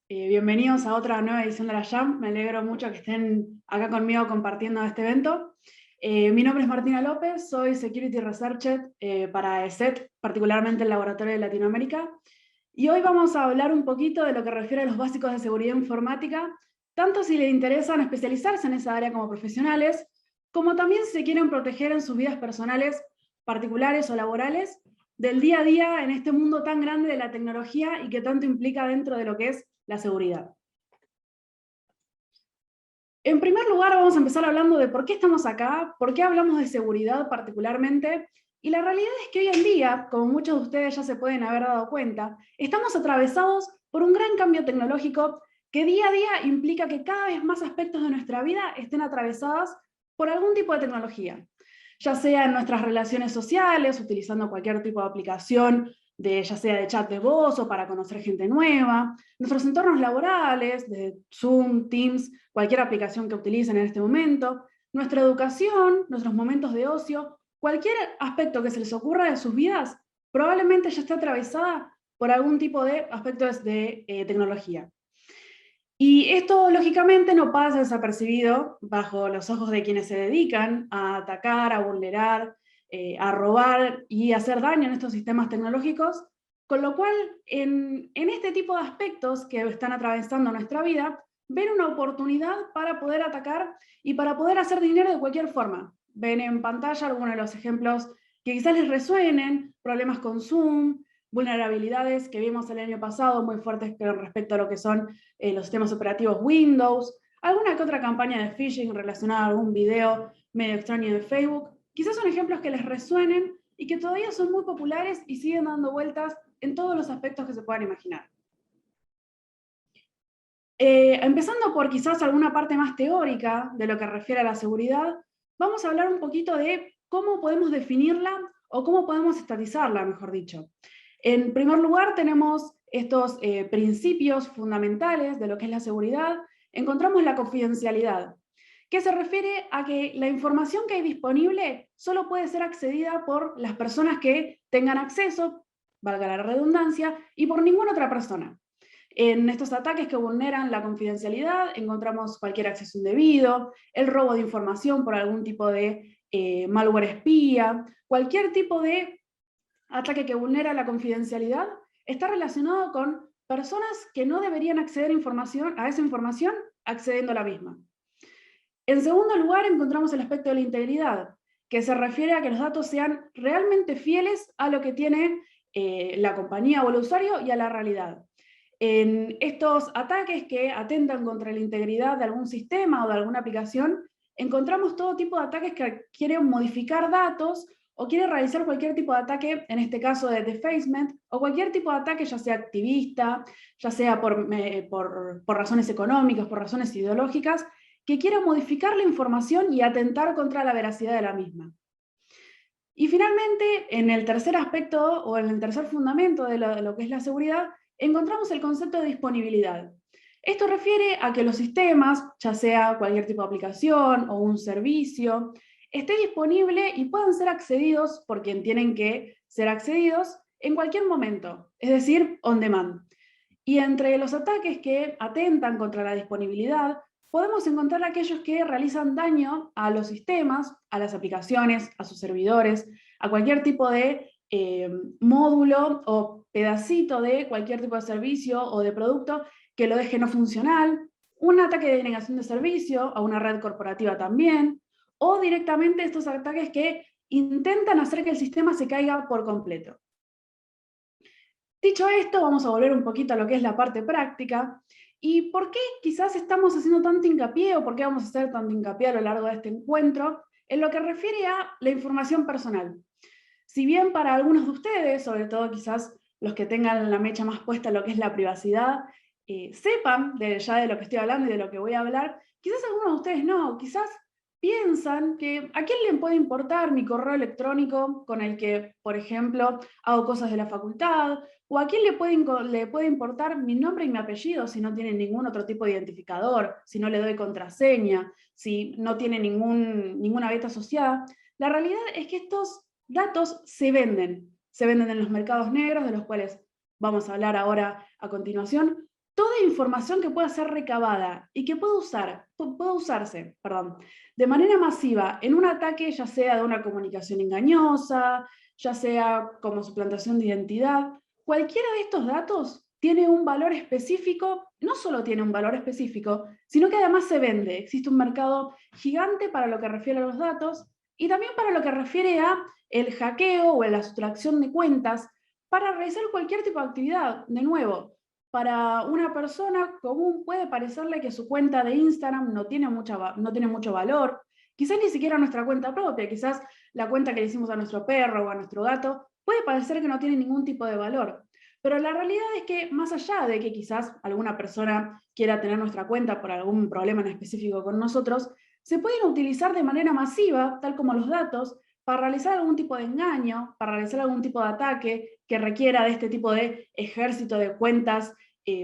Bienvenidos a otra nueva edición de la Jam. Me alegro mucho que estén acá conmigo compartiendo este evento. Mi nombre es Martina López, soy Security Researcher para ESET, particularmente el Laboratorio de Latinoamérica. Y hoy vamos a hablar un poquito de lo que refiere a los básicos de seguridad informática, tanto si les interesan especializarse en esa área como profesionales, como también si se quieren proteger en sus vidas personales, particulares o laborales, del día a día en este mundo tan grande de la tecnología y que tanto implica dentro de lo que es la seguridad. En primer lugar, vamos a empezar hablando de por qué estamos acá, por qué hablamos de seguridad particularmente, y la realidad es que hoy en día, como muchos de ustedes ya se pueden haber dado cuenta, estamos atravesados por un gran cambio tecnológico que día a día implica que cada vez más aspectos de nuestra vida estén atravesados por algún tipo de tecnología, ya sea en nuestras relaciones sociales, utilizando cualquier tipo de aplicación, ya sea de chat de voz o para conocer gente nueva, nuestros entornos laborales, de Zoom, Teams, cualquier aplicación que utilicen en este momento, nuestra educación, nuestros momentos de ocio, cualquier aspecto que se les ocurra de sus vidas, probablemente ya esté atravesada por algún tipo de aspectos de tecnología. Y esto, lógicamente, no pasa desapercibido bajo los ojos de quienes se dedican a atacar, a vulnerar, a robar y a hacer daño en estos sistemas tecnológicos, con lo cual, en este tipo de aspectos que están atravesando nuestra vida, ven una oportunidad para poder atacar y para poder hacer dinero de cualquier forma. Ven en pantalla algunos de los ejemplos que quizás les resuenen, problemas con Zoom, vulnerabilidades que vimos el año pasado muy fuertes con respecto a lo que son los sistemas operativos Windows, alguna que otra campaña de phishing relacionada a algún video medio extraño de Facebook. Quizás son ejemplos que les resuenen y que todavía son muy populares y siguen dando vueltas en todos los aspectos que se puedan imaginar. Empezando por quizás alguna parte más teórica de lo que refiere a la seguridad, vamos a hablar un poquito de cómo podemos definirla o cómo podemos estatizarla, mejor dicho. En primer lugar, tenemos estos principios fundamentales de lo que es la seguridad. Encontramos la confidencialidad, que se refiere a que la información que hay disponible solo puede ser accedida por las personas que tengan acceso, valga la redundancia, y por ninguna otra persona. En estos ataques que vulneran la confidencialidad encontramos cualquier acceso indebido, el robo de información por algún tipo de malware espía, cualquier tipo de ataque que vulnera la confidencialidad está relacionado con personas que no deberían acceder a esa información accediendo a la misma. En segundo lugar, encontramos el aspecto de la integridad, que se refiere a que los datos sean realmente fieles a lo que tiene la compañía o el usuario y a la realidad. En estos ataques que atentan contra la integridad de algún sistema o de alguna aplicación, encontramos todo tipo de ataques que quieren modificar datos o quieren realizar cualquier tipo de ataque, en este caso de defacement, o cualquier tipo de ataque, ya sea activista, ya sea por razones económicas, por razones ideológicas, que quiera modificar la información y atentar contra la veracidad de la misma. Y finalmente, en el tercer aspecto o en el tercer fundamento de lo que es la seguridad, encontramos el concepto de disponibilidad. Esto refiere a que los sistemas, ya sea cualquier tipo de aplicación o un servicio, esté disponible y puedan ser accedidos por quien tienen que ser accedidos en cualquier momento, es decir, on demand. Y entre los ataques que atentan contra la disponibilidad, podemos encontrar aquellos que realizan daño a los sistemas, a las aplicaciones, a sus servidores, a cualquier tipo de módulo o pedacito de cualquier tipo de servicio o de producto que lo deje no funcional, un ataque de denegación de servicio a una red corporativa también, o directamente estos ataques que intentan hacer que el sistema se caiga por completo. Dicho esto, vamos a volver un poquito a lo que es la parte práctica. ¿Y por qué quizás estamos haciendo tanto hincapié o por qué vamos a hacer tanto hincapié a lo largo de este encuentro en lo que refiere a la información personal? Si bien para algunos de ustedes, sobre todo quizás los que tengan la mecha más puesta en lo que es la privacidad, sepan ya de lo que estoy hablando y de lo que voy a hablar, quizás algunos de ustedes no, quizás piensan que a quién le puede importar mi correo electrónico con el que, por ejemplo, hago cosas de la facultad, o a quién le puede importar mi nombre y mi apellido si no tiene ningún otro tipo de identificador, si no le doy contraseña, si no tiene ninguna beta asociada. La realidad es que estos datos se venden en los mercados negros, de los cuales vamos a hablar ahora a continuación, toda información que pueda ser recabada y que pueda usarse de manera masiva en un ataque, ya sea de una comunicación engañosa, ya sea como suplantación de identidad, cualquiera de estos datos tiene un valor específico, no solo tiene un valor específico, sino que además se vende. Existe un mercado gigante para lo que refiere a los datos y también para lo que refiere a el hackeo o la sustracción de cuentas para realizar cualquier tipo de actividad. De nuevo, para una persona común puede parecerle que su cuenta de Instagram no tiene mucho valor, quizás ni siquiera nuestra cuenta propia, quizás la cuenta que le hicimos a nuestro perro o a nuestro gato, puede parecer que no tiene ningún tipo de valor. Pero la realidad es que más allá de que quizás alguna persona quiera tener nuestra cuenta por algún problema en específico con nosotros, se pueden utilizar de manera masiva, tal como los datos, para realizar algún tipo de engaño, para realizar algún tipo de ataque que requiera de este tipo de ejército de cuentas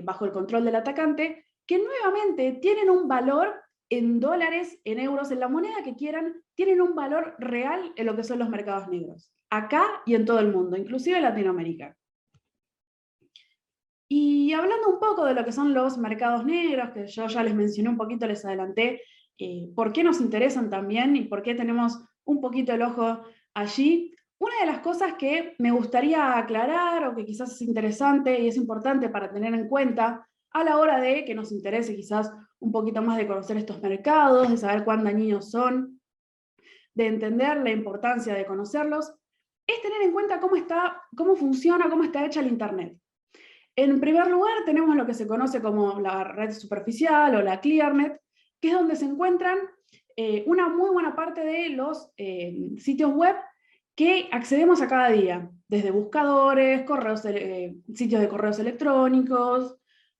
bajo el control del atacante, que nuevamente tienen un valor en dólares, en euros, en la moneda que quieran, tienen un valor real en lo que son los mercados negros, acá y en todo el mundo, inclusive en Latinoamérica. Y hablando un poco de lo que son los mercados negros, que yo ya les mencioné un poquito, les adelanté por qué nos interesan también y por qué tenemos un poquito el ojo allí. Una de las cosas que me gustaría aclarar o que quizás es interesante y es importante para tener en cuenta a la hora de que nos interese quizás un poquito más de conocer estos mercados, de saber cuán dañinos son, de entender la importancia de conocerlos, es tener en cuenta cómo funciona, cómo está hecha el Internet. En primer lugar, tenemos lo que se conoce como la red superficial o la ClearNet, que es donde se encuentran una muy buena parte de los sitios web que accedemos a cada día, desde buscadores, sitios de correos electrónicos,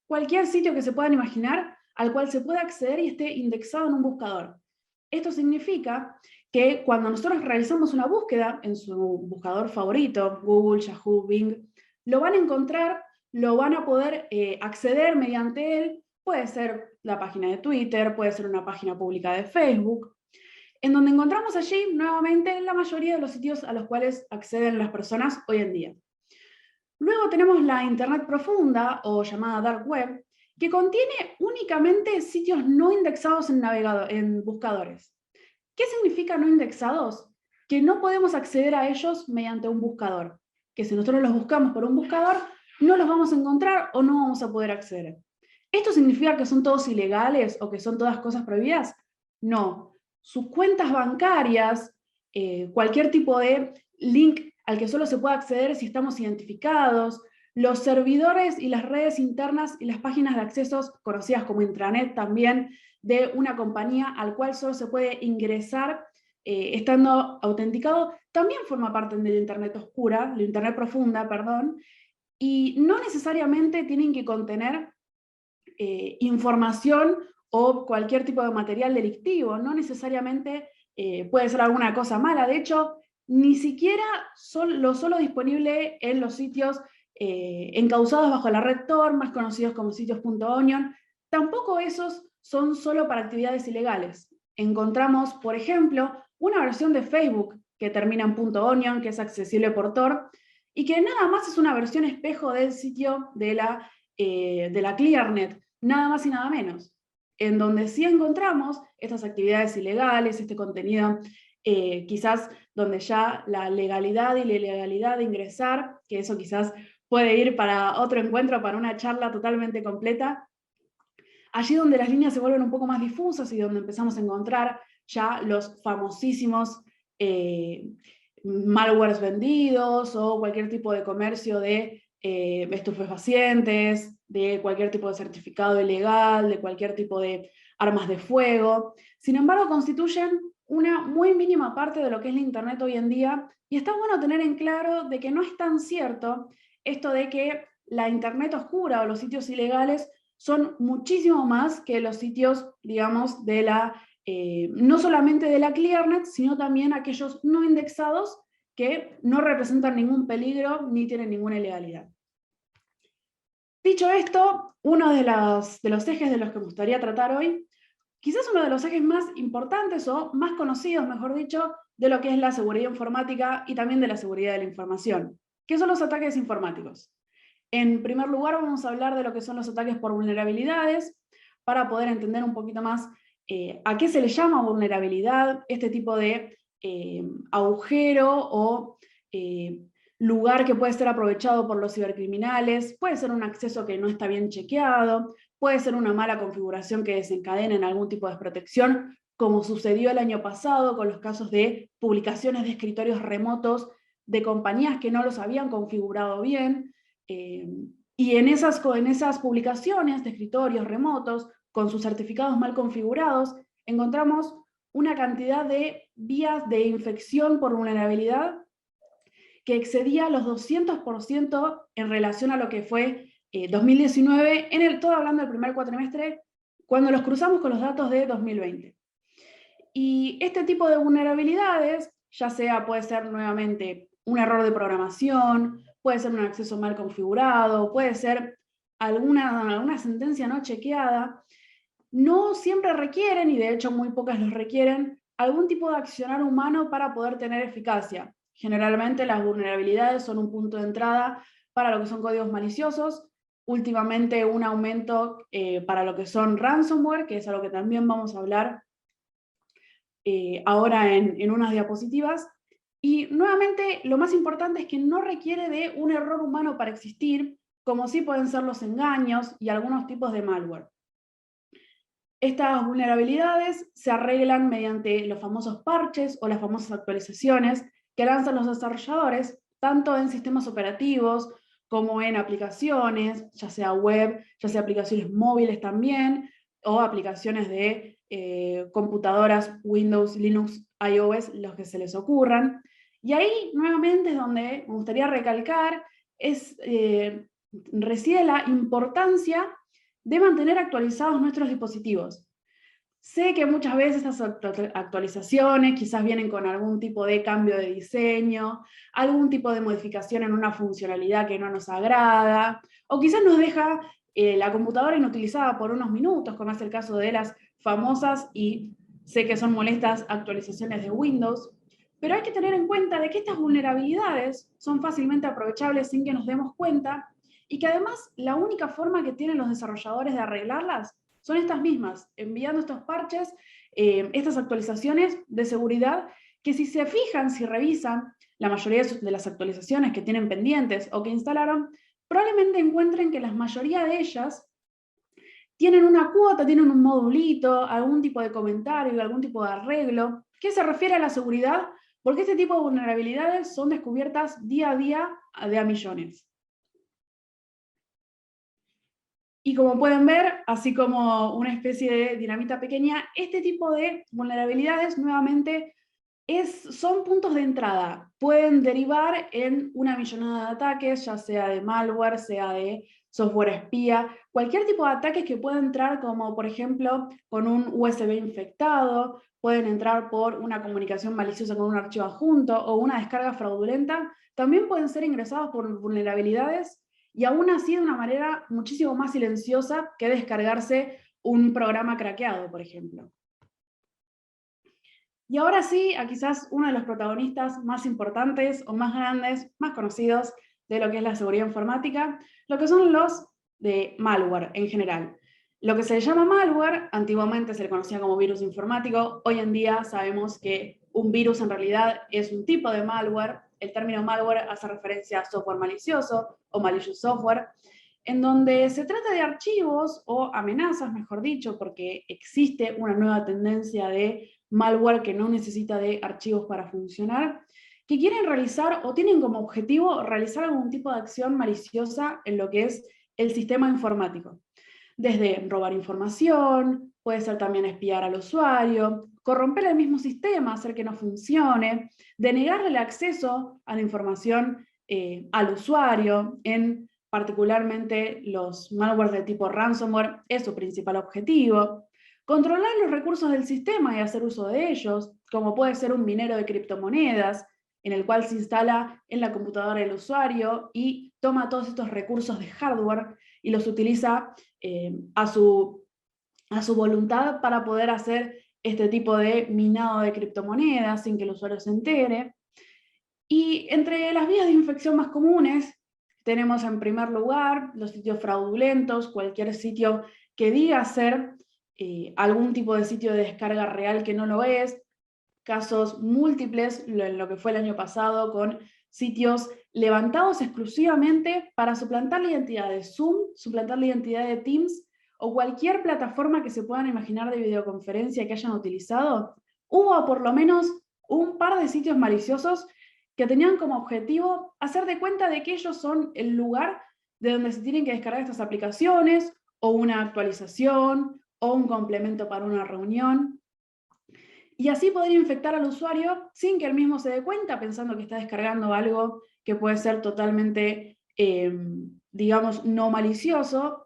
cualquier sitio que se puedan imaginar al cual se pueda acceder y esté indexado en un buscador. Esto significa que cuando nosotros realizamos una búsqueda en su buscador favorito, Google, Yahoo, Bing, lo van a encontrar, lo van a poder acceder mediante él. Puede ser la página de Twitter, puede ser una página pública de Facebook, en donde encontramos allí nuevamente la mayoría de los sitios a los cuales acceden las personas hoy en día. Luego tenemos la Internet profunda, o llamada Dark Web, que contiene únicamente sitios no indexados en buscadores. ¿Qué significa no indexados? Que no podemos acceder a ellos mediante un buscador. Que si nosotros los buscamos por un buscador, no los vamos a encontrar o no vamos a poder acceder. ¿Esto significa que son todos ilegales o que son todas cosas prohibidas? No. Sus cuentas bancarias, cualquier tipo de link al que solo se puede acceder si estamos identificados, los servidores y las redes internas y las páginas de accesos conocidas como intranet también de una compañía al cual solo se puede ingresar estando autenticado, también forma parte de la Internet oscura, la Internet profunda, perdón, y no necesariamente tienen que contener información o cualquier tipo de material delictivo, no necesariamente puede ser alguna cosa mala. De hecho, ni siquiera lo solo disponible en los sitios encausados bajo la red Tor, más conocidos como sitios.onion, tampoco esos son solo para actividades ilegales. Encontramos, por ejemplo, una versión de Facebook que termina en .onion, que es accesible por Tor, y que nada más es una versión espejo del sitio de la ClearNet, nada más y nada menos, en donde sí encontramos estas actividades ilegales, este contenido quizás donde ya la legalidad y la ilegalidad de ingresar, que eso quizás puede ir para otro encuentro, para una charla totalmente completa, allí donde las líneas se vuelven un poco más difusas y donde empezamos a encontrar ya los famosísimos malwares vendidos o cualquier tipo de comercio de estupefacientes, de cualquier tipo de certificado ilegal, de cualquier tipo de armas de fuego. Sin embargo, constituyen una muy mínima parte de lo que es la Internet hoy en día, y está bueno tener en claro de que no es tan cierto esto de que la Internet oscura o los sitios ilegales son muchísimo más que los sitios, digamos, no solamente de la ClearNet, sino también aquellos no indexados que no representan ningún peligro ni tienen ninguna ilegalidad. Dicho esto, uno de los ejes de los que me gustaría tratar hoy, quizás uno de los ejes más importantes o más conocidos, mejor dicho, de lo que es la seguridad informática y también de la seguridad de la información, que son los ataques informáticos. En primer lugar, vamos a hablar de lo que son los ataques por vulnerabilidades, para poder entender un poquito más a qué se le llama vulnerabilidad, este tipo de agujero o lugar que puede ser aprovechado por los cibercriminales, puede ser un acceso que no está bien chequeado, puede ser una mala configuración que desencadene en algún tipo de desprotección, como sucedió el año pasado con los casos de publicaciones de escritorios remotos de compañías que no los habían configurado bien, y en esas publicaciones de escritorios remotos, con sus certificados mal configurados, encontramos una cantidad de vías de infección por vulnerabilidad que excedía los 200% en relación a lo que fue 2019, todo hablando del primer cuatrimestre, cuando los cruzamos con los datos de 2020. Y este tipo de vulnerabilidades, ya sea puede ser nuevamente un error de programación, puede ser un acceso mal configurado, puede ser alguna sentencia no chequeada, no siempre requieren, y de hecho muy pocas los requieren, algún tipo de accionar humano para poder tener eficacia. Generalmente las vulnerabilidades son un punto de entrada para lo que son códigos maliciosos, últimamente un aumento para lo que son ransomware, que es algo que también vamos a hablar ahora en unas diapositivas. Y nuevamente lo más importante es que no requiere de un error humano para existir, como sí pueden ser los engaños y algunos tipos de malware. Estas vulnerabilidades se arreglan mediante los famosos parches o las famosas actualizaciones que lanzan los desarrolladores, tanto en sistemas operativos como en aplicaciones, ya sea web, ya sea aplicaciones móviles también, o aplicaciones de computadoras Windows, Linux, iOS, los que se les ocurran. Y ahí nuevamente es donde me gustaría recalcar, reside la importancia de mantener actualizados nuestros dispositivos. Sé que muchas veces estas actualizaciones quizás vienen con algún tipo de cambio de diseño, algún tipo de modificación en una funcionalidad que no nos agrada, o quizás nos deja la computadora inutilizada por unos minutos, como es el caso de las famosas, y sé que son molestas, actualizaciones de Windows. Pero hay que tener en cuenta de que estas vulnerabilidades son fácilmente aprovechables sin que nos demos cuenta, y que además la única forma que tienen los desarrolladores de arreglarlas son estas mismas, enviando estos parches, estas actualizaciones de seguridad, que si se fijan, si revisan la mayoría de las actualizaciones que tienen pendientes o que instalaron, probablemente encuentren que la mayoría de ellas tienen una cuota, tienen un modulito, algún tipo de comentario, algún tipo de arreglo, que se refiere a la seguridad, porque este tipo de vulnerabilidades son descubiertas día a día de a millones. Y como pueden ver, así como una especie de dinamita pequeña, este tipo de vulnerabilidades nuevamente son puntos de entrada. Pueden derivar en una millonada de ataques, ya sea de malware, sea de software espía, cualquier tipo de ataques que pueda entrar, como por ejemplo con un USB infectado, pueden entrar por una comunicación maliciosa con un archivo adjunto o una descarga fraudulenta, también pueden ser ingresados por vulnerabilidades, y aún así de una manera muchísimo más silenciosa que descargarse un programa craqueado, por ejemplo. Y ahora sí, a quizás uno de los protagonistas más importantes o más grandes, más conocidos de lo que es la seguridad informática, lo que son los de malware en general. Lo que se llama malware, antiguamente se le conocía como virus informático, hoy en día sabemos que un virus en realidad es un tipo de malware. El término malware hace referencia a software malicioso o malicious software, en donde se trata de archivos o amenazas, mejor dicho, porque existe una nueva tendencia de malware que no necesita de archivos para funcionar, que quieren realizar o tienen como objetivo realizar algún tipo de acción maliciosa en lo que es el sistema informático. Desde robar información, puede ser también espiar al usuario, corromper el mismo sistema, hacer que no funcione, denegarle el acceso a la información al usuario. En particularmente los malwares de tipo ransomware es su principal objetivo. Controlar los recursos del sistema y hacer uso de ellos, como puede ser un minero de criptomonedas, en el cual se instala en la computadora del usuario y toma todos estos recursos de hardware y los utiliza a su voluntad para poder hacer este tipo de minado de criptomonedas sin que el usuario se entere. Y entre las vías de infección más comunes Tenemos en primer lugar los sitios fraudulentos, cualquier sitio que diga ser algún tipo de sitio de descarga real que no lo es, casos múltiples en lo que fue el año pasado con sitios levantados exclusivamente para suplantar la identidad de Zoom, suplantar la identidad de Teams o cualquier plataforma que se puedan imaginar de videoconferencia que hayan utilizado. Hubo por lo menos un par de sitios maliciosos que tenían como objetivo hacer de cuenta de que ellos son el lugar de donde se tienen que descargar estas aplicaciones, o una actualización, o un complemento para una reunión, y así poder infectar al usuario sin que él mismo se dé cuenta, pensando que está descargando algo que puede ser totalmente, digamos, no malicioso.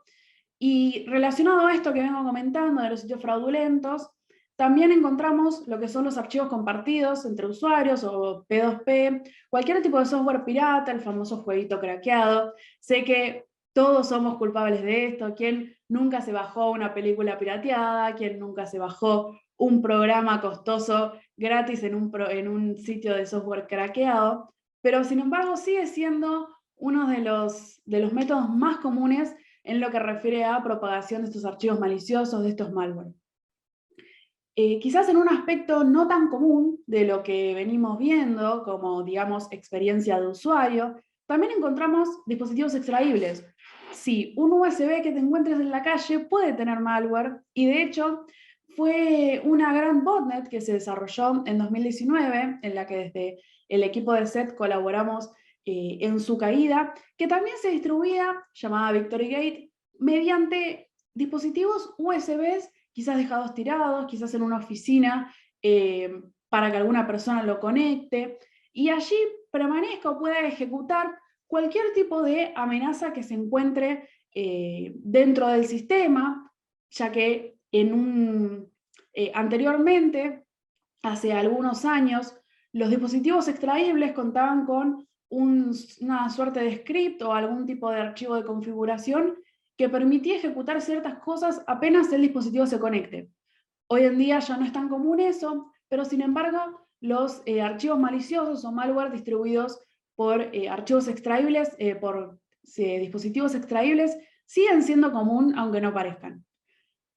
Y relacionado a esto que vengo comentando de los sitios fraudulentos, también encontramos lo que son los archivos compartidos entre usuarios o P2P, cualquier tipo de software pirata, el famoso jueguito craqueado. Sé que todos somos culpables de esto. ¿Quién nunca se bajó una película pirateada? ¿Quién nunca se bajó un programa costoso gratis en un sitio de software craqueado? Pero sin embargo sigue siendo uno de los métodos más comunes en lo que refiere a propagación de estos archivos maliciosos, de estos malware. Quizás en un aspecto no tan común de lo que venimos viendo, como digamos experiencia de usuario, también encontramos dispositivos extraíbles. Sí, un USB que te encuentres en la calle puede tener malware, y de hecho fue una gran botnet que se desarrolló en 2019, en la que desde el equipo de SET colaboramos en su caída, que también se distribuía, llamada Victory Gate, mediante dispositivos USBs quizás dejados tirados, quizás en una oficina para que alguna persona lo conecte, y allí permanezca o pueda ejecutar cualquier tipo de amenaza que se encuentre dentro del sistema, ya que anteriormente, hace algunos años, los dispositivos extraíbles contaban con una suerte de script o algún tipo de archivo de configuración que permitía ejecutar ciertas cosas apenas el dispositivo se conecte. Hoy en día ya no es tan común eso, pero sin embargo los archivos maliciosos o malware distribuidos por archivos extraíbles, por dispositivos extraíbles, siguen siendo común aunque no parezcan.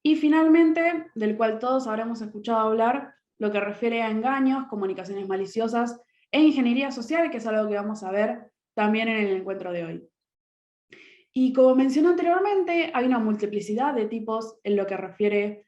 Y finalmente, del cual todos habremos escuchado hablar, lo que refiere a engaños, comunicaciones maliciosas e ingeniería social, que es algo que vamos a ver también en el encuentro de hoy. Y como mencioné anteriormente, hay una multiplicidad de tipos en lo que refiere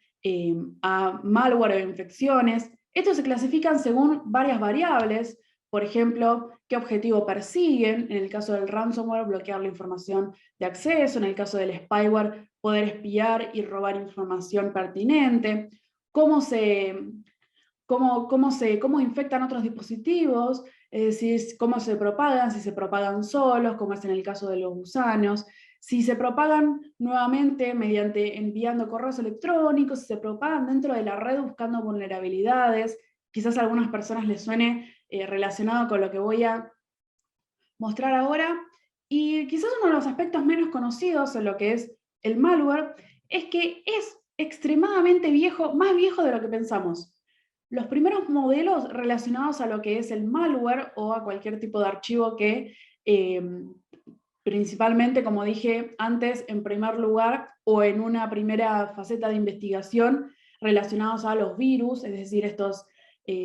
a malware o infecciones. Estos se clasifican según varias variables, por ejemplo, qué objetivo persiguen. En el caso del ransomware, bloquear la información de acceso; en el caso del spyware, poder espiar y robar información pertinente; cómo infectan otros dispositivos, es decir, cómo se propagan, si se propagan solos, como es en el caso de los gusanos, si se propagan nuevamente mediante enviando correos electrónicos, si se propagan dentro de la red buscando vulnerabilidades. Quizás a algunas personas les suene relacionado con lo que voy a mostrar ahora. Y quizás uno de los aspectos menos conocidos en lo que es el malware es que es extremadamente viejo, más viejo de lo que pensamos. Los primeros modelos relacionados a lo que es el malware o a cualquier tipo de archivo que principalmente, como dije antes, en primer lugar o en una primera faceta de investigación relacionados a los virus, es decir, estos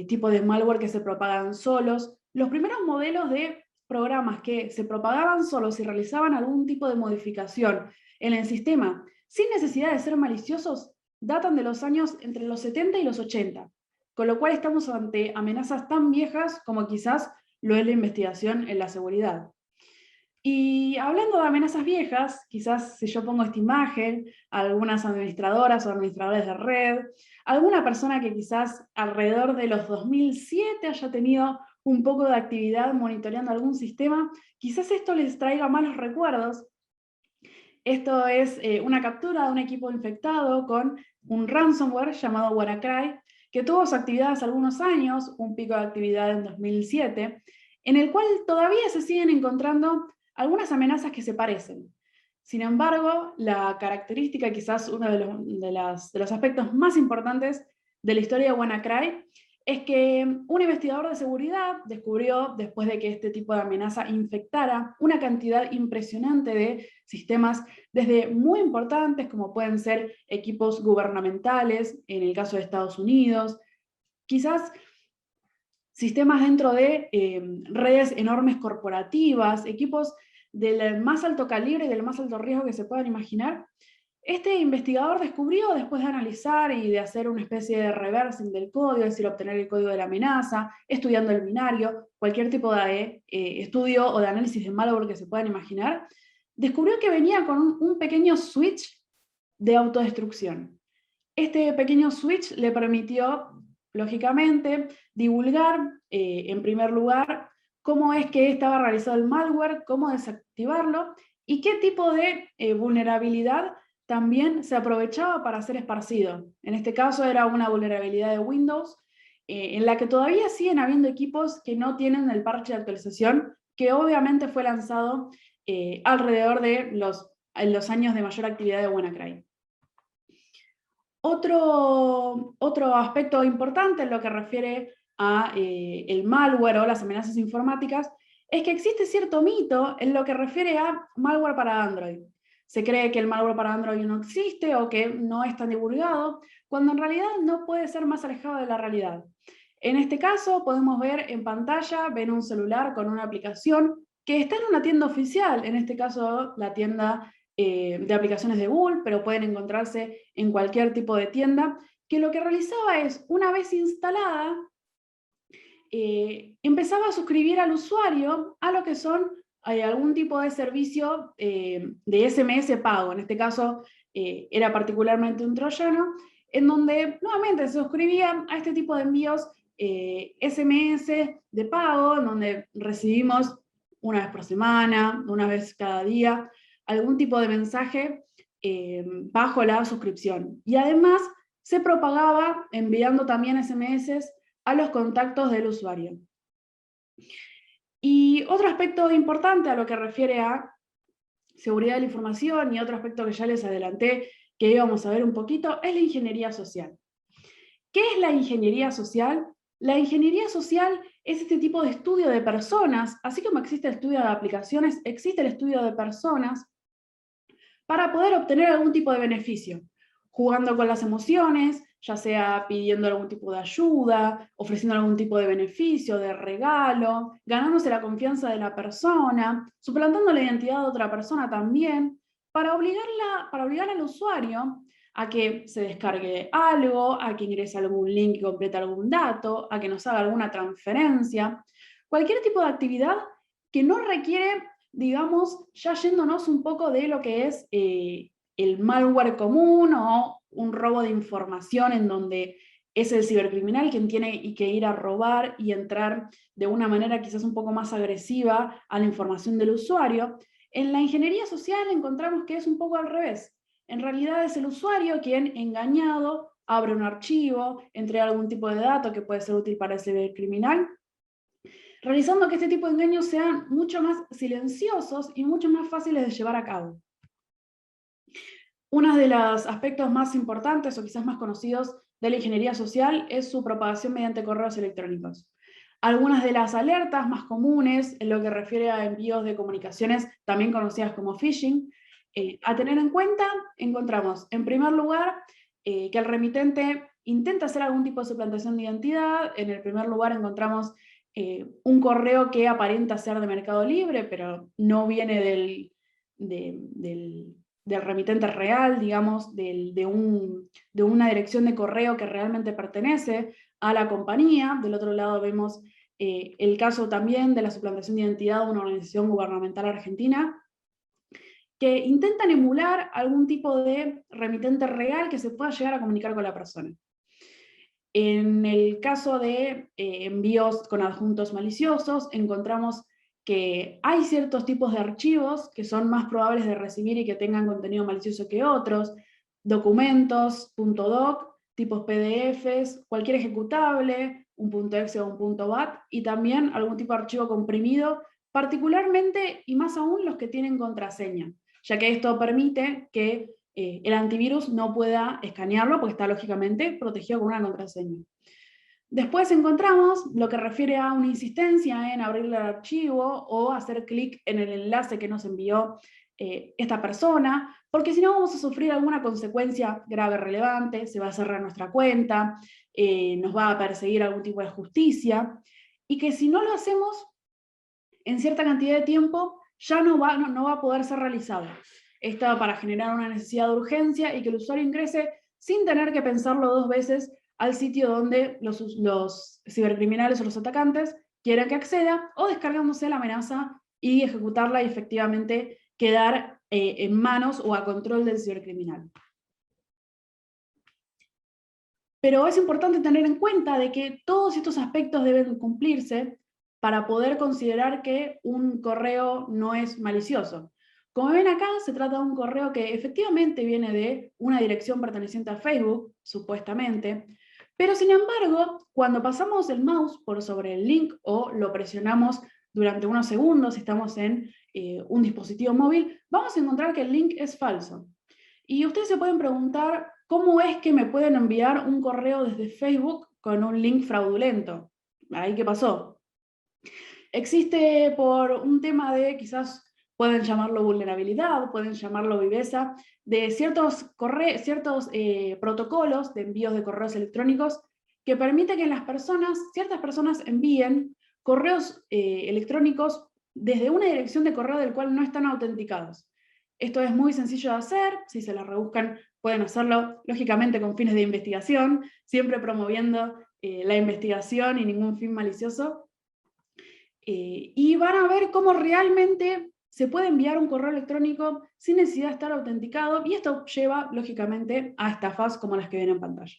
tipos de malware que se propagan solos. Los primeros modelos de programas que se propagaban solos y realizaban algún tipo de modificación en el sistema sin necesidad de ser maliciosos datan de los años entre los 70 y los 80, con lo cual estamos ante amenazas tan viejas como quizás lo es la investigación en la seguridad. Y hablando de amenazas viejas, quizás si yo pongo esta imagen, algunas administradoras o administradores de red, alguna persona que quizás alrededor de los 2007 haya tenido un poco de actividad monitoreando algún sistema, quizás esto les traiga malos recuerdos. Esto es una captura de un equipo infectado con un ransomware llamado WannaCry, que tuvo su actividad hace algunos años, un pico de actividad en 2007, en el cual todavía se siguen encontrando algunas amenazas que se parecen. Sin embargo, la característica, quizás uno de los aspectos más importantes de la historia de WannaCry, es que un investigador de seguridad descubrió, después de que este tipo de amenaza infectara una cantidad impresionante de sistemas, desde muy importantes, como pueden ser equipos gubernamentales, en el caso de Estados Unidos, quizás sistemas dentro de redes enormes corporativas, equipos del más alto calibre y del más alto riesgo que se puedan imaginar. Este investigador descubrió, después de analizar y de hacer una especie de reversing del código, es decir, obtener el código de la amenaza, estudiando el binario, cualquier tipo de estudio o de análisis de malware que se puedan imaginar, descubrió que venía con un pequeño switch de autodestrucción. Este pequeño switch le permitió, lógicamente, divulgar, en primer lugar, cómo es que estaba realizado el malware, cómo desactivarlo y qué tipo de vulnerabilidad también se aprovechaba para ser esparcido. En este caso era una vulnerabilidad de Windows, en la que todavía siguen habiendo equipos que no tienen el parche de actualización, que obviamente fue lanzado alrededor de los años de mayor actividad de WannaCry. Otro aspecto importante en lo que refiere a el malware o las amenazas informáticas es que existe cierto mito en lo que refiere a malware para Android. Se cree que el malware para Android no existe o que no es tan divulgado, cuando en realidad no puede ser más alejado de la realidad. En este caso podemos ver en pantalla, ven un celular con una aplicación que está en una tienda oficial, en este caso la tienda de aplicaciones de Google, pero pueden encontrarse en cualquier tipo de tienda, que lo que realizaba es, una vez instalada, empezaba a suscribir al usuario a lo que son algún tipo de servicio de SMS pago. En este caso era particularmente un troyano, en donde nuevamente se suscribía a este tipo de envíos SMS de pago, en donde recibimos una vez por semana, una vez cada día, algún tipo de mensaje bajo la suscripción. Y además se propagaba enviando también SMS a los contactos del usuario. Y otro aspecto importante a lo que refiere a seguridad de la información, y otro aspecto que ya les adelanté que íbamos a ver un poquito, es la ingeniería social. ¿Qué es la ingeniería social? La ingeniería social es este tipo de estudio de personas, así como existe el estudio de aplicaciones, existe el estudio de personas para poder obtener algún tipo de beneficio, jugando con las emociones, ya sea pidiendo algún tipo de ayuda, ofreciendo algún tipo de beneficio, de regalo, ganándose la confianza de la persona, suplantando la identidad de otra persona también, para obligar al usuario a que se descargue algo, a que ingrese algún link y complete algún dato, a que nos haga alguna transferencia, cualquier tipo de actividad que no requiere, digamos, ya yéndonos un poco de lo que es el malware común o un robo de información en donde es el cibercriminal quien tiene que ir a robar y entrar de una manera quizás un poco más agresiva a la información del usuario. En la ingeniería social encontramos que es un poco al revés. En realidad es el usuario quien, engañado, abre un archivo, entrega algún tipo de dato que puede ser útil para el cibercriminal, realizando que este tipo de engaños sean mucho más silenciosos y mucho más fáciles de llevar a cabo. Uno de los aspectos más importantes o quizás más conocidos de la ingeniería social es su propagación mediante correos electrónicos. Algunas de las alertas más comunes en lo que refiere a envíos de comunicaciones, también conocidas como phishing, a tener en cuenta, encontramos en primer lugar que el remitente intenta hacer algún tipo de suplantación de identidad. En el primer lugar encontramos un correo que aparenta ser de Mercado Libre, pero no viene del remitente real, digamos, de una dirección de correo que realmente pertenece a la compañía. Del otro lado vemos el caso también de la suplantación de identidad de una organización gubernamental argentina, que intentan emular algún tipo de remitente real que se pueda llegar a comunicar con la persona. En el caso de envíos con adjuntos maliciosos, encontramos que hay ciertos tipos de archivos que son más probables de recibir y que tengan contenido malicioso que otros, documentos, .doc, tipos PDFs, cualquier ejecutable, un .exe o un .bat, y también algún tipo de archivo comprimido, particularmente y más aún los que tienen contraseña, ya que esto permite que el antivirus no pueda escanearlo porque está lógicamente protegido con una contraseña. Después encontramos lo que refiere a una insistencia en abrir el archivo o hacer clic en el enlace que nos envió esta persona, porque si no vamos a sufrir alguna consecuencia grave relevante, se va a cerrar nuestra cuenta, nos va a perseguir algún tipo de justicia, y que si no lo hacemos en cierta cantidad de tiempo, ya no va a poder ser realizado. Esto para generar una necesidad de urgencia y que el usuario ingrese sin tener que pensarlo dos veces al sitio donde los cibercriminales o los atacantes quieran que acceda, o descargándose la amenaza y ejecutarla y efectivamente quedar en manos o a control del cibercriminal. Pero es importante tener en cuenta de que todos estos aspectos deben cumplirse para poder considerar que un correo no es malicioso. Como ven acá, se trata de un correo que efectivamente viene de una dirección perteneciente a Facebook, supuestamente, pero sin embargo, cuando pasamos el mouse por sobre el link o lo presionamos durante unos segundos, si estamos en un dispositivo móvil, vamos a encontrar que el link es falso. Y ustedes se pueden preguntar, ¿cómo es que me pueden enviar un correo desde Facebook con un link fraudulento? ¿Ahí qué pasó? Existe por un tema de, quizás pueden llamarlo vulnerabilidad, pueden llamarlo viveza, de ciertos protocolos de envíos de correos electrónicos que permiten que ciertas personas envíen correos electrónicos desde una dirección de correo del cual no están autenticados. Esto es muy sencillo de hacer, si se lo rebuscan pueden hacerlo, lógicamente con fines de investigación, siempre promoviendo la investigación y ningún fin malicioso. Y van a ver cómo realmente se puede enviar un correo electrónico sin necesidad de estar autenticado, y esto lleva, lógicamente, a estafas como las que ven en pantalla.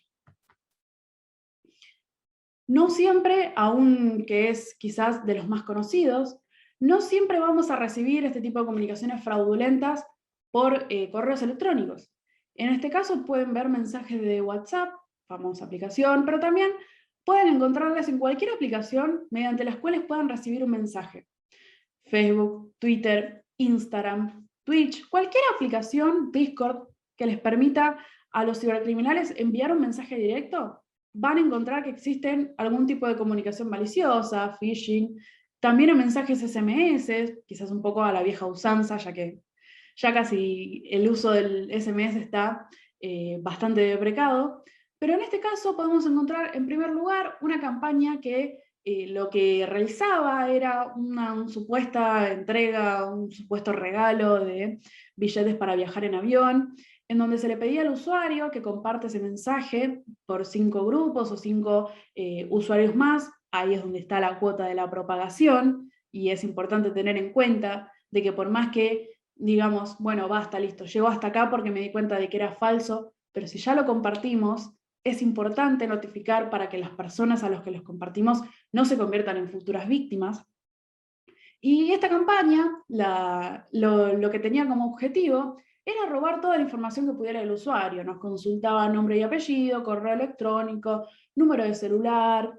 No siempre, aunque es quizás de los más conocidos, no siempre vamos a recibir este tipo de comunicaciones fraudulentas por correos electrónicos. En este caso pueden ver mensajes de WhatsApp, famosa aplicación, pero también pueden encontrarlas en cualquier aplicación mediante las cuales puedan recibir un mensaje. Facebook, Twitter, Instagram, Twitch, cualquier aplicación, Discord, que les permita a los cibercriminales enviar un mensaje directo, van a encontrar que existen algún tipo de comunicación maliciosa, phishing, también en mensajes SMS, quizás un poco a la vieja usanza, ya que ya casi el uso del SMS está bastante deprecado, pero en este caso podemos encontrar en primer lugar una campaña que lo que realizaba era una supuesta entrega, un supuesto regalo de billetes para viajar en avión, en donde se le pedía al usuario que comparte ese mensaje por 5 grupos o 5 usuarios más. Ahí es donde está la cuota de la propagación, y es importante tener en cuenta de que por más que digamos, bueno, basta, listo, llegó hasta acá porque me di cuenta de que era falso, pero si ya lo compartimos, es importante notificar para que las personas a las que los compartimos no se conviertan en futuras víctimas. Y esta campaña, lo que tenía como objetivo era robar toda la información que pudiera el usuario. Nos consultaba nombre y apellido, correo electrónico, número de celular,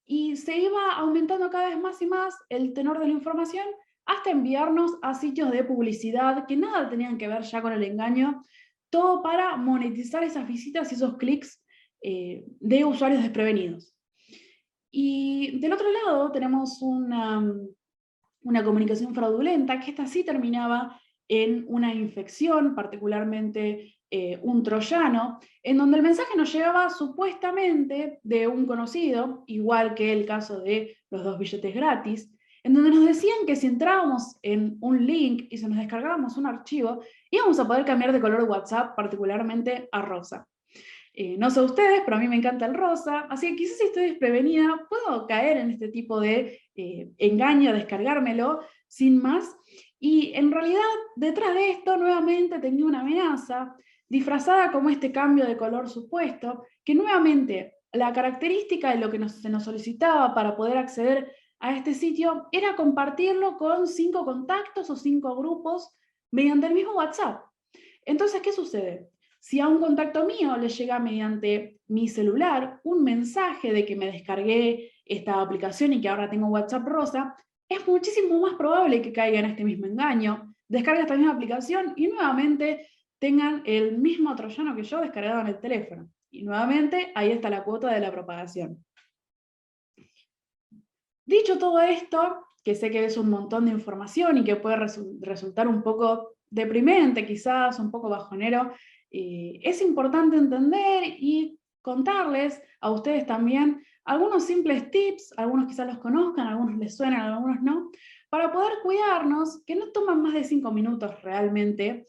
y se iba aumentando cada vez más y más el tenor de la información hasta enviarnos a sitios de publicidad que nada tenían que ver ya con el engaño, todo para monetizar esas visitas y esos clics de usuarios desprevenidos. Y del otro lado tenemos una comunicación fraudulenta, que esta sí terminaba en una infección, particularmente un troyano, en donde el mensaje nos llegaba supuestamente de un conocido, igual que el caso de los 2 billetes gratis, en donde nos decían que si entrábamos en un link y si nos descargábamos un archivo, íbamos a poder cambiar de color WhatsApp, particularmente a rosa. No sé ustedes, pero a mí me encanta el rosa, así que quizás si estoy desprevenida, puedo caer en este tipo de engaño, descargármelo sin más. Y en realidad, detrás de esto, nuevamente tenía una amenaza, disfrazada como este cambio de color supuesto, que nuevamente, la característica de lo que se nos solicitaba para poder acceder a este sitio era compartirlo con 5 contactos o 5 grupos mediante el mismo WhatsApp. Entonces, ¿qué sucede? Si a un contacto mío le llega mediante mi celular un mensaje de que me descargué esta aplicación y que ahora tengo WhatsApp rosa, es muchísimo más probable que caiga en este mismo engaño, descargue esta misma aplicación y nuevamente tengan el mismo troyano que yo descargado en el teléfono. Y nuevamente ahí está la cuota de la propagación. Dicho todo esto, que sé que es un montón de información y que puede resultar un poco deprimente, quizás, un poco bajonero, es importante entender y contarles a ustedes también algunos simples tips, algunos quizás los conozcan, algunos les suenan, algunos no, para poder cuidarnos, que no toman más de 5 minutos realmente,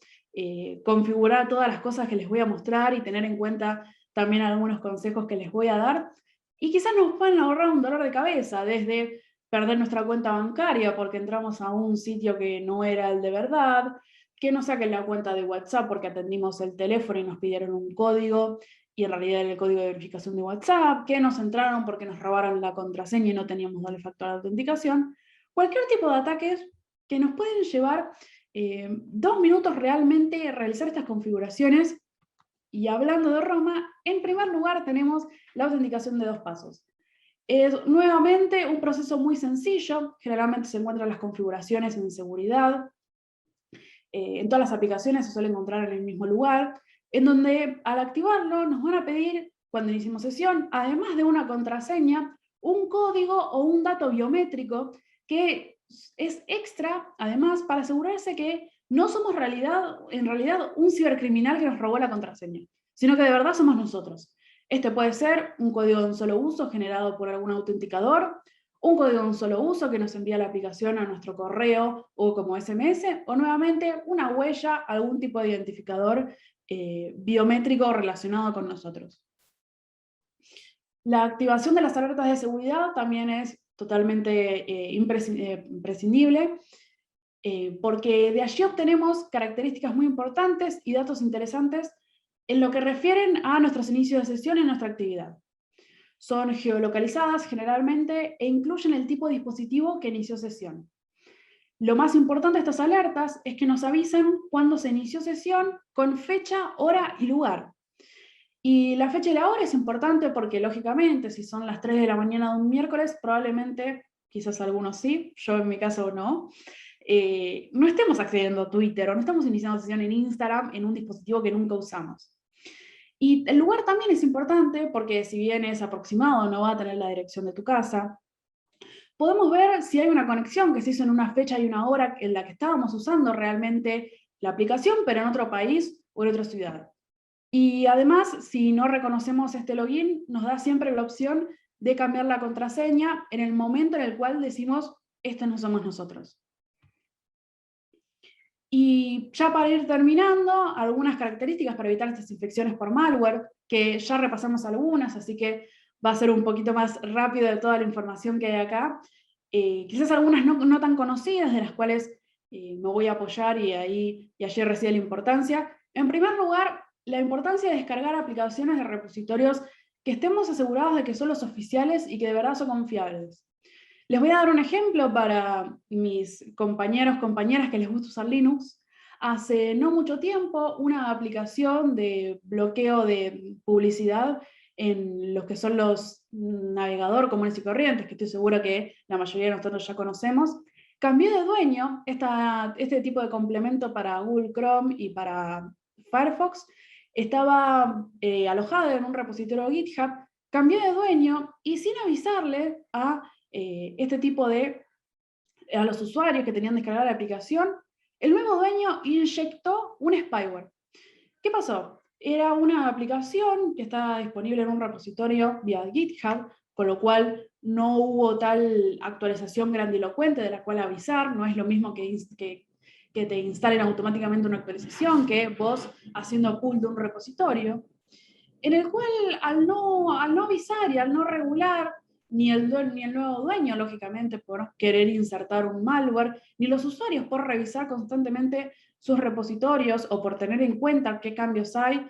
configurar todas las cosas que les voy a mostrar y tener en cuenta también algunos consejos que les voy a dar, y quizás nos pueden ahorrar un dolor de cabeza, desde perder nuestra cuenta bancaria porque entramos a un sitio que no era el de verdad, que nos saquen la cuenta de WhatsApp porque atendimos el teléfono y nos pidieron un código y en realidad era el código de verificación de WhatsApp, que nos entraron porque nos robaron la contraseña y no teníamos doble factor de autenticación. Cualquier tipo de ataques que nos pueden llevar 2 minutos realmente a realizar estas configuraciones. Y hablando de Roma, en primer lugar tenemos la autenticación de 2 pasos. Es nuevamente un proceso muy sencillo, generalmente se encuentran las configuraciones en seguridad, en todas las aplicaciones se suele encontrar en el mismo lugar, en donde al activarlo nos van a pedir, cuando iniciemos sesión, además de una contraseña, un código o un dato biométrico que es extra, además, para asegurarse que no somos en realidad un cibercriminal que nos robó la contraseña, sino que de verdad somos nosotros. Este puede ser un código de un solo uso generado por algún autenticador, un código de un solo uso que nos envía la aplicación a nuestro correo o como SMS, o nuevamente una huella, algún tipo de identificador biométrico relacionado con nosotros. La activación de las alertas de seguridad también es totalmente imprescindible, porque de allí obtenemos características muy importantes y datos interesantes en lo que refieren a nuestros inicios de sesión y nuestra actividad. Son geolocalizadas generalmente e incluyen el tipo de dispositivo que inició sesión. Lo más importante de estas alertas es que nos avisen cuándo se inició sesión con fecha, hora y lugar. Y la fecha y la hora es importante porque, lógicamente, si son las 3 de la mañana de un miércoles, probablemente, quizás algunos sí, yo en mi caso no, no estemos accediendo a Twitter o no estamos iniciando sesión en Instagram en un dispositivo que nunca usamos. Y el lugar también es importante porque si bien es aproximado, no va a tener la dirección de tu casa, podemos ver si hay una conexión que se hizo en una fecha y una hora en la que estábamos usando realmente la aplicación, pero en otro país o en otra ciudad. Y además, si no reconocemos este login, nos da siempre la opción de cambiar la contraseña en el momento en el cual decimos, estos no somos nosotros. Y ya para ir terminando, algunas características para evitar estas infecciones por malware, que ya repasamos algunas, así que va a ser un poquito más rápido de toda la información que hay acá. Quizás algunas no tan conocidas, de las cuales me voy a apoyar y allí reside la importancia. En primer lugar, la importancia de descargar aplicaciones de repositorios que estemos asegurados de que son los oficiales y que de verdad son confiables. Les voy a dar un ejemplo para mis compañeros, compañeras que les gusta usar Linux. Hace no mucho tiempo, una aplicación de bloqueo de publicidad en los que son los navegadores comunes y corrientes, que estoy segura que la mayoría de nosotros ya conocemos, cambió de dueño. Este tipo de complemento para Google Chrome y para Firefox estaba alojado en un repositorio GitHub, cambió de dueño y sin avisarle este tipo a los usuarios que tenían descargada la aplicación, el nuevo dueño inyectó un spyware. ¿Qué pasó? Era una aplicación que estaba disponible en un repositorio vía GitHub, con lo cual no hubo tal actualización grandilocuente de la cual avisar. No es lo mismo que te instalen automáticamente una actualización que vos haciendo pull de un repositorio, en el cual al no avisar y al no regular, ni el nuevo dueño, lógicamente, por querer insertar un malware, ni los usuarios por revisar constantemente sus repositorios o por tener en cuenta qué cambios hay,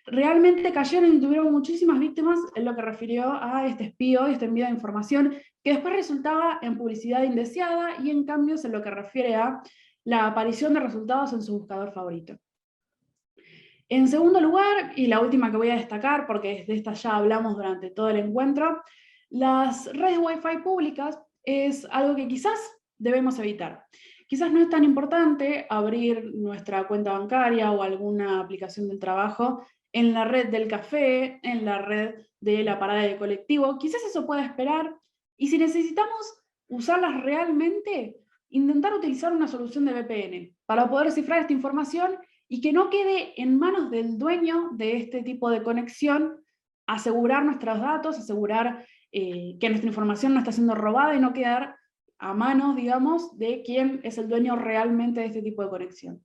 realmente cayeron y tuvieron muchísimas víctimas en lo que refirió a este espío y este envío de información que después resultaba en publicidad indeseada y en cambios en lo que refiere a la aparición de resultados en su buscador favorito. En segundo lugar, y la última que voy a destacar, porque de esta ya hablamos durante todo el encuentro, las redes Wi-Fi públicas es algo que quizás debemos evitar. Quizás no es tan importante abrir nuestra cuenta bancaria o alguna aplicación del trabajo en la red del café, en la red de la parada de colectivo. Quizás eso pueda esperar, Y si necesitamos usarlas realmente, intentar utilizar una solución de VPN para poder cifrar esta información y que no quede en manos del dueño de este tipo de conexión, asegurar nuestros datos, asegurar que nuestra información no está siendo robada y no quedar a manos, digamos, de quién es el dueño realmente de este tipo de conexión.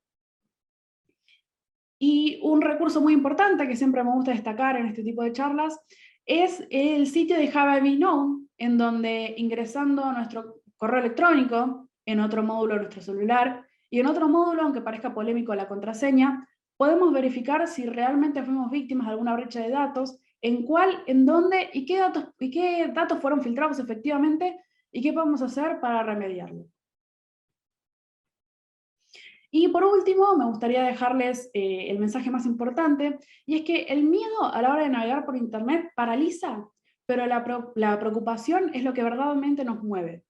Y un recurso muy importante que siempre me gusta destacar en este tipo de charlas es el sitio de Have I Been Known, en donde ingresando a nuestro correo electrónico, en otro módulo de nuestro celular, y en otro módulo, aunque parezca polémico la contraseña, podemos verificar si realmente fuimos víctimas de alguna brecha de datos, en cuál, en dónde y qué datos fueron filtrados efectivamente y qué podemos hacer para remediarlo. Y por último, me gustaría dejarles el mensaje más importante, y es que el miedo a la hora de navegar por Internet paraliza, pero la preocupación es lo que verdaderamente nos mueve.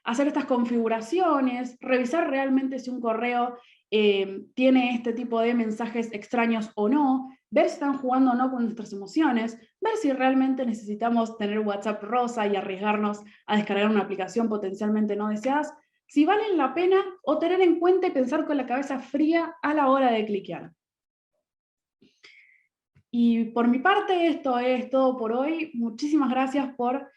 Hacer estas configuraciones, revisar realmente si un correo tiene este tipo de mensajes extraños o no, ver si están jugando o no con nuestras emociones, ver si realmente necesitamos tener WhatsApp rosa y arriesgarnos a descargar una aplicación potencialmente no deseada, si valen la pena o tener en cuenta y pensar con la cabeza fría a la hora de cliquear. Y por mi parte, esto es todo por hoy. Muchísimas gracias por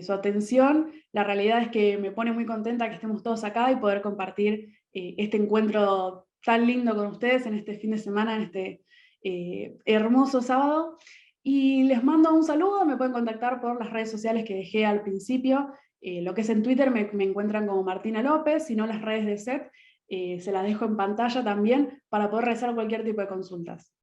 su atención. La realidad es que me pone muy contenta que estemos todos acá y poder compartir este encuentro tan lindo con ustedes en este fin de semana, en este hermoso sábado. Y les mando un saludo, me pueden contactar por las redes sociales que dejé al principio. Lo que es en Twitter me encuentran como Martina López, si no las redes de SET, se las dejo en pantalla también para poder realizar cualquier tipo de consultas.